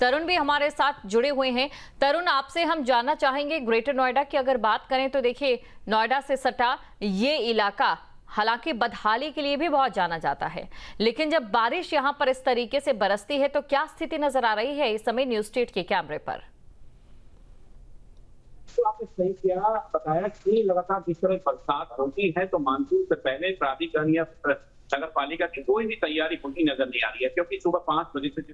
तरुण भी हमारे साथ जुड़े हुए हैं। तरुण, आपसे हम जानना चाहेंगे ग्रेटर नोएडा की अगर बात करें तो देखिए, नोएडा से सटा ये इलाका हालांकि बदहाली के लिए भी बहुत जाना जाता है, लेकिन जब बारिश यहां पर इस तरीके से बरसती है तो क्या स्थिति नजर आ रही है इस समय न्यूज स्टेट के कैमरे पर? तो आपने सही किया बताया कि लगातार जिस तरह बरसात होती है तो मानसून से पहले प्राधिकरण या नगर पालिका की कोई भी तैयारी होती नजर नहीं आ रही है, क्योंकि सुबह 5 बजे से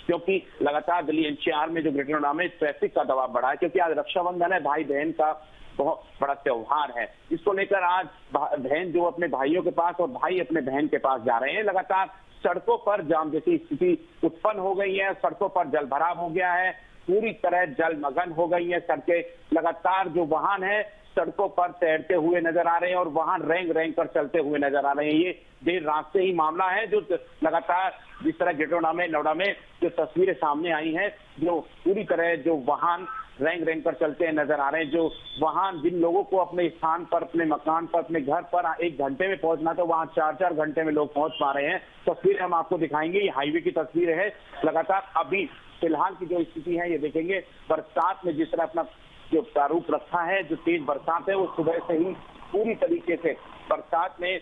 क्योंकि लगातार दिल्ली एनसीआर में जो ग्रेटर नोएडा में ट्रैफिक का दबाव बढ़ा है, क्योंकि आज रक्षाबंधन है, भाई बहन का बहुत बड़ा त्योहार है। इसको लेकर आज बहन जो अपने भाइयों के पास और भाई अपने बहन के पास जा रहे हैं। लगातार सड़कों पर जाम जैसी स्थिति उत्पन्न हो गई है, सड़कों पर जल भराव हो गया है, पूरी तरह जलमग्न हो गई है सड़कें। लगातार जो वाहन है सड़कों पर तैरते हुए नजर आ रहे हैं और वाहन रेंग रेंग कर चलते हुए नजर आ रहे हैं। ये देर रात से ही मामला है, जो लगातार जिस तरह ग्रेटर नोएडा में जो तस्वीरें सामने आई हैं, जो पूरी तरह जो वाहन रेंग रेंग कर चलते नजर आ रहे हैं। जो वाहन जिन लोगों को अपने स्थान पर, अपने मकान पर, अपने घर पर 1 घंटे में पहुंचना था, वहां 4-4 घंटे में लोग पहुंच पा रहे हैं। तस्वीर हम आपको दिखाएंगे, ये हाईवे की तस्वीर है। लगातार अभी फिलहाल की जो स्थिति है ये देखेंगे। बरसात में जिस तरह अपना जो प्रारूप रखा है, जो तेज बरसात है वो सुबह से ही पूरी तरीके से बरसात ने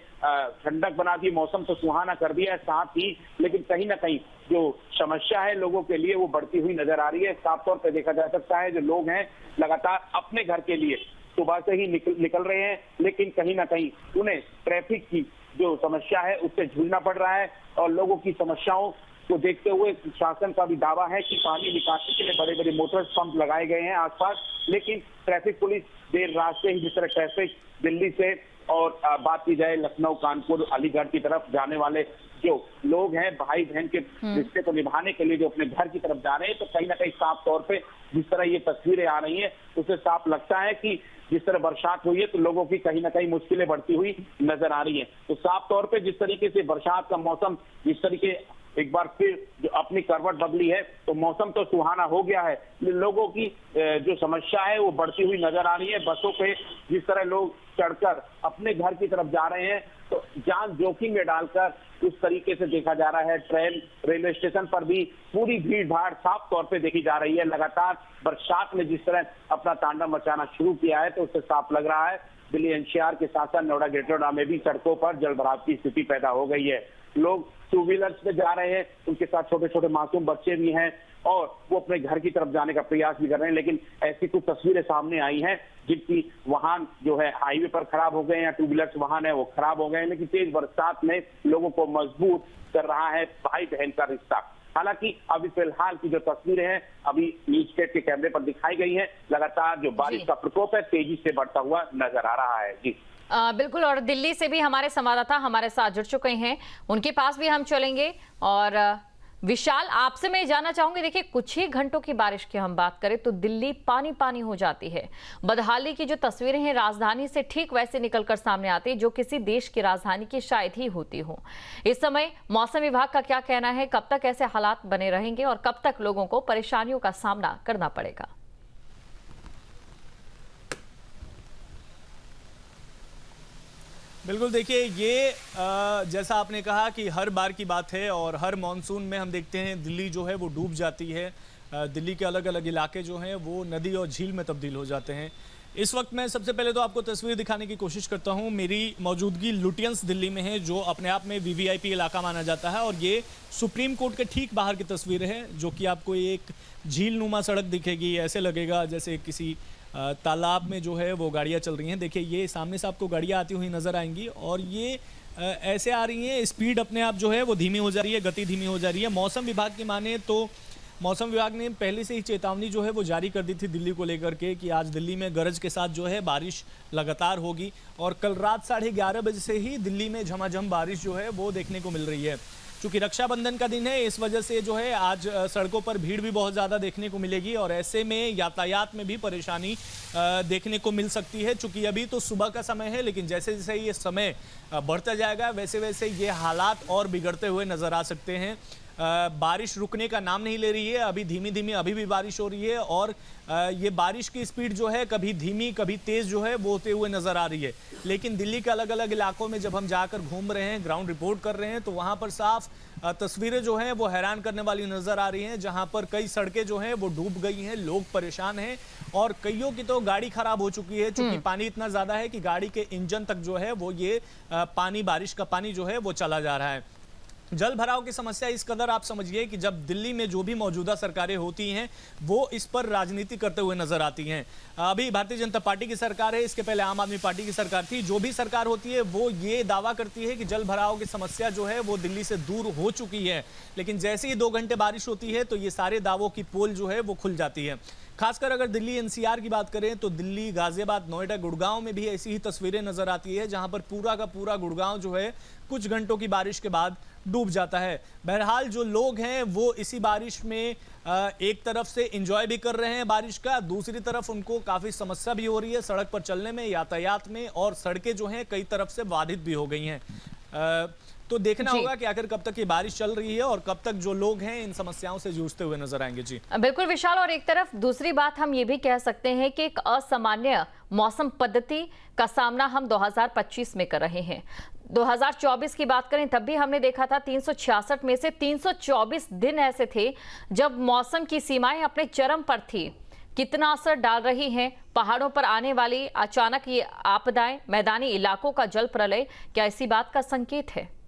ठंडक बना दी, मौसम तो सुहाना कर दिया है साथ ही, लेकिन कहीं ना कहीं जो समस्या है लोगों के लिए वो बढ़ती हुई नजर आ रही है। साफ तौर पर देखा जा सकता है जो लोग हैं लगातार अपने घर के लिए सुबह से ही निकल रहे हैं, लेकिन कहीं ना कहीं उन्हें ट्रैफिक की जो समस्या है उससे जूझना पड़ रहा है। और लोगों की समस्याओं को देखते हुए शासन का भी दावा है कि पानी निकासी के लिए बड़े बड़े मोटर पंप लगाए गए हैं आसपास, लेकिन ट्रैफिक पुलिस देर रात से ही जिस तरह ट्रैफिक दिल्ली से और बात की जाए लखनऊ, कानपुर, अलीगढ़ की तरफ जाने वाले जो लोग हैं भाई बहन के रिश्ते को निभाने के लिए जो अपने घर की तरफ जा रहे हैं, तो कहीं ना कहीं साफ तौर पे जिस तरह ये तस्वीरें आ रही हैं उससे साफ लगता है कि जिस तरह बरसात हुई है तो लोगों की कहीं ना कहीं मुश्किलें बढ़ती हुई नजर आ रही है। तो साफ तौर पे जिस तरीके से बरसात का मौसम जिस तरीके एक बार फिर जो अपनी करवट बदली है, तो मौसम तो सुहाना हो गया है, लोगों की जो समस्या है वो बढ़ती हुई नजर आ रही है। बसों पे जिस तरह लोग चढ़कर अपने घर की तरफ जा रहे हैं तो जान जोखिम में डालकर उस तरीके से देखा जा रहा है। ट्रेन, रेलवे स्टेशन पर भी पूरी भीड़ भाड़ साफ तौर पे देखी जा रही है। लगातार बरसात में जिस तरह अपना तांडव मचाना शुरू किया है तो उससे साफ लग रहा है दिल्ली एनसीआर के साथ साथ नोएडा ग्रेटर नोएडा में भी सड़कों पर जलभराव की स्थिति पैदा हो गई है। लोग 2 व्हीलर्स पे जा रहे हैं, उनके साथ छोटे छोटे मासूम बच्चे भी हैं और वो अपने घर की तरफ जाने का प्रयास भी कर रहे हैं, लेकिन ऐसी कुछ तस्वीरें सामने आई हैं जिनकी वाहन जो है हाईवे पर खराब हो गए हैं या 2 व्हीलर्स वाहन है वो खराब हो गए हैं। लेकिन तेज बरसात में लोगों को मजबूत कर रहा है भाई बहन का रिश्ता। हालांकि अभी फिलहाल की जो तस्वीरें हैं अभी न्यूज स्टेट के कैमरे पर दिखाई गई है, लगातार जो बारिश का प्रकोप है तेजी से बढ़ता हुआ नजर आ रहा है। जी बिल्कुल, और दिल्ली से भी हमारे संवाददाता हमारे साथ जुड़ चुके हैं, उनके पास भी हम चलेंगे। और विशाल, आपसे मैं जानना चाहूंगी, देखिए कुछ ही घंटों की बारिश की हम बात करें तो दिल्ली पानी पानी हो जाती है। बदहाली की जो तस्वीरें हैं राजधानी से ठीक वैसे निकलकर सामने आती है जो किसी देश की राजधानी की शायद ही होती हो। इस समय मौसम विभाग का क्या कहना है, कब तक ऐसे हालात बने रहेंगे और कब तक लोगों को परेशानियों का सामना करना पड़ेगा? बिल्कुल, देखिए ये जैसा आपने कहा कि हर बार की बात है और हर मॉनसून में हम देखते हैं दिल्ली जो है वो डूब जाती है। दिल्ली के अलग अलग इलाके जो हैं वो नदी और झील में तब्दील हो जाते हैं। इस वक्त मैं सबसे पहले तो आपको तस्वीर दिखाने की कोशिश करता हूं। मेरी मौजूदगी लुटियंस दिल्ली में है, जो अपने आप में वीवीआईपी इलाका माना जाता है, और ये सुप्रीम कोर्ट के ठीक बाहर की तस्वीर है, जो कि आपको एक झील नुमा सड़क दिखेगी। ऐसे लगेगा जैसे किसी तालाब में जो है वो गाड़ियाँ चल रही हैं। देखिए ये सामने से आपको गाड़ियाँ आती हुई नज़र आएंगी और ये ऐसे आ रही हैं, स्पीड अपने आप जो है वो धीमी हो जा रही है, गति धीमी हो जा रही है। मौसम विभाग की माने तो मौसम विभाग ने पहले से ही चेतावनी जो है वो जारी कर दी थी दिल्ली को लेकर के कि आज दिल्ली में गरज के साथ जो है बारिश लगातार होगी, और कल रात 11:30 बजे से ही दिल्ली में झमाझम बारिश जो है वो देखने को मिल रही है। चूंकि रक्षाबंधन का दिन है, इस वजह से जो है आज सड़कों पर भीड़ भी बहुत ज़्यादा देखने को मिलेगी और ऐसे में यातायात में भी परेशानी देखने को मिल सकती है। चूंकि अभी तो सुबह का समय है, लेकिन जैसे जैसे ये समय बढ़ता जाएगा वैसे वैसे ये हालात और बिगड़ते हुए नज़र आ सकते हैं। बारिश रुकने का नाम नहीं ले रही है। अभी धीमी धीमी अभी भी बारिश हो रही है और ये बारिश की स्पीड जो है कभी धीमी कभी तेज जो है वो होते हुए नजर आ रही है। लेकिन दिल्ली के अलग अलग इलाकों में जब हम जाकर घूम रहे हैं, ग्राउंड रिपोर्ट कर रहे हैं, तो वहां पर साफ तस्वीरें जो हैं वो हैरान करने वाली नजर आ रही हैं, जहां पर कई सड़कें जो हैं वो डूब गई हैं, लोग परेशान हैं और कईयों की तो गाड़ी खराब हो चुकी है, क्योंकि पानी इतना ज्यादा है कि गाड़ी के इंजन तक जो है वो ये पानी, बारिश का पानी जो है वो चला जा रहा है। जल भराव की समस्या इस कदर आप समझिए कि जब दिल्ली में जो भी मौजूदा सरकारें होती हैं वो इस पर राजनीति करते हुए नजर आती हैं। अभी भारतीय जनता पार्टी की सरकार है, इसके पहले आम आदमी पार्टी की सरकार थी। जो भी सरकार होती है वो ये दावा करती है कि जल भराव की समस्या जो है वो दिल्ली से दूर हो चुकी है, लेकिन जैसे ही 2 घंटे बारिश होती है तो ये सारे दावों की पोल जो है वो खुल जाती है। खासकर अगर दिल्ली एनसीआर की बात करें तो दिल्ली, गाजियाबाद, नोएडा, गुड़गांव में भी ऐसी ही तस्वीरें नजर आती है, जहां पर पूरा का पूरा गुड़गांव जो है कुछ घंटों की बारिश के बाद डूब जाता है। बहरहाल जो लोग हैं वो इसी बारिश में एक तरफ से एंजॉय भी कर रहे हैं बारिश का, दूसरी तरफ उनको काफी समस्या भी हो रही है सड़क पर चलने में, यातायात में, और सड़कें जो हैं कई तरफ से बाधित भी हो गई हैं। तो देखना होगा कि आखिर कब तक ये बारिश चल रही है और कब तक जो लोग हैं इन समस्याओं से जूझते हुए नजर आएंगे। जी बिल्कुल विशाल, और एक तरफ दूसरी बात हम ये भी कह सकते हैं कि एक असामान्य मौसम पद्धति का सामना हम 2025 में कर रहे हैं। 2024 की बात करें तब भी हमने देखा था 366 में से 324 दिन ऐसे थे जब मौसम की सीमाएं अपने चरम पर थी। कितना असर डाल रही हैं पहाड़ों पर आने वाली अचानक ये आपदाएं, मैदानी इलाकों का जल प्रलय, क्या इसी बात का संकेत है?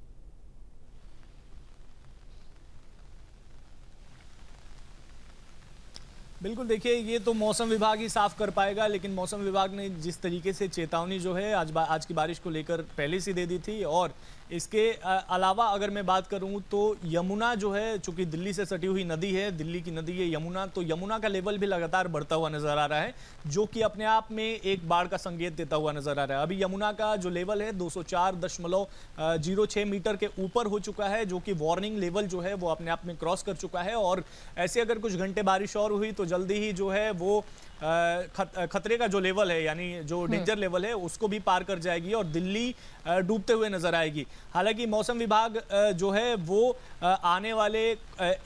बिल्कुल, देखिए ये तो मौसम विभाग ही साफ कर पाएगा, लेकिन मौसम विभाग ने जिस तरीके से चेतावनी जो है आज की बारिश को लेकर पहले से दे दी थी, और इसके अलावा अगर मैं बात करूं तो यमुना जो है, चूंकि दिल्ली से सटी हुई नदी है, दिल्ली की नदी है यमुना, तो यमुना का लेवल भी लगातार बढ़ता हुआ नजर आ रहा है, जो कि अपने आप में एक बाढ़ का संकेत देता हुआ नजर आ रहा है। अभी यमुना का जो लेवल है 204.06 मीटर के ऊपर हो चुका है, जो कि वार्निंग लेवल जो है वो अपने आप में क्रॉस कर चुका है, और ऐसे अगर कुछ घंटे बारिश और हुई तो जल्दी ही जो है वो खतरे का जो लेवल है, यानी जो डेंजर लेवल है, उसको भी पार कर जाएगी और दिल्ली डूबते हुए नजर आएगी। हालांकि मौसम विभाग जो है वो आने वाले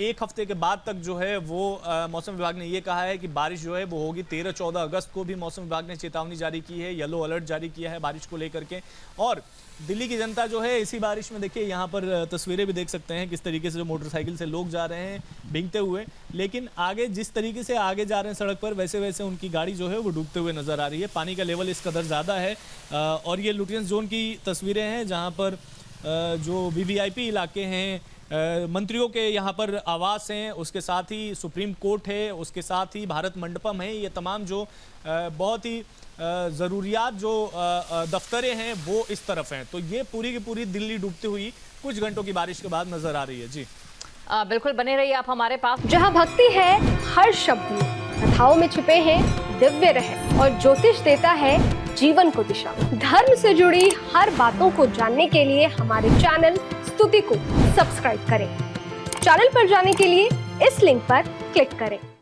1 हफ्ते के बाद तक जो है वो मौसम विभाग ने ये कहा है कि बारिश जो है वो होगी। 13-14 अगस्त को भी मौसम विभाग ने चेतावनी जारी की है, येलो अलर्ट जारी किया है बारिश को लेकर के। और दिल्ली की जनता जो है इसी बारिश में, देखिए यहाँ पर तस्वीरें भी देख सकते हैं किस तरीके से जो मोटरसाइकिल से लोग जा रहे हैं भीगते हुए, लेकिन आगे जिस तरीके से आगे जा रहे हैं सड़क पर, वैसे वैसे उनकी गाड़ी जो है वो डूबते हुए नजर आ रही है। पानी का लेवल इस कदर ज़्यादा है। और ये लुटियंस जोन की तस्वीरें हैं, जहाँ पर जो वीवीआईपी इलाके हैं, मंत्रियों के यहाँ पर आवास हैं, उसके साथ ही सुप्रीम कोर्ट है, उसके साथ ही भारत मंडपम है, ये तमाम जो बहुत ही ज़रूरियात जो दफ्तरें हैं वो इस तरफ हैं। तो ये पूरी की पूरी दिल्ली डूबती हुई कुछ घंटों की बारिश के बाद नजर आ रही है। जी बिल्कुल, बने रहिए आप हमारे पास। जहाँ भक्ति है हर शब्द में, कथाओं में छिपे हैं दिव्य रहस्य, और ज्योतिष देता है जीवन को दिशा। धर्म से जुड़ी हर बातों को जानने के लिए हमारे चैनल स्तुति को सब्सक्राइब करें। चैनल पर जाने के लिए इस लिंक पर क्लिक करें।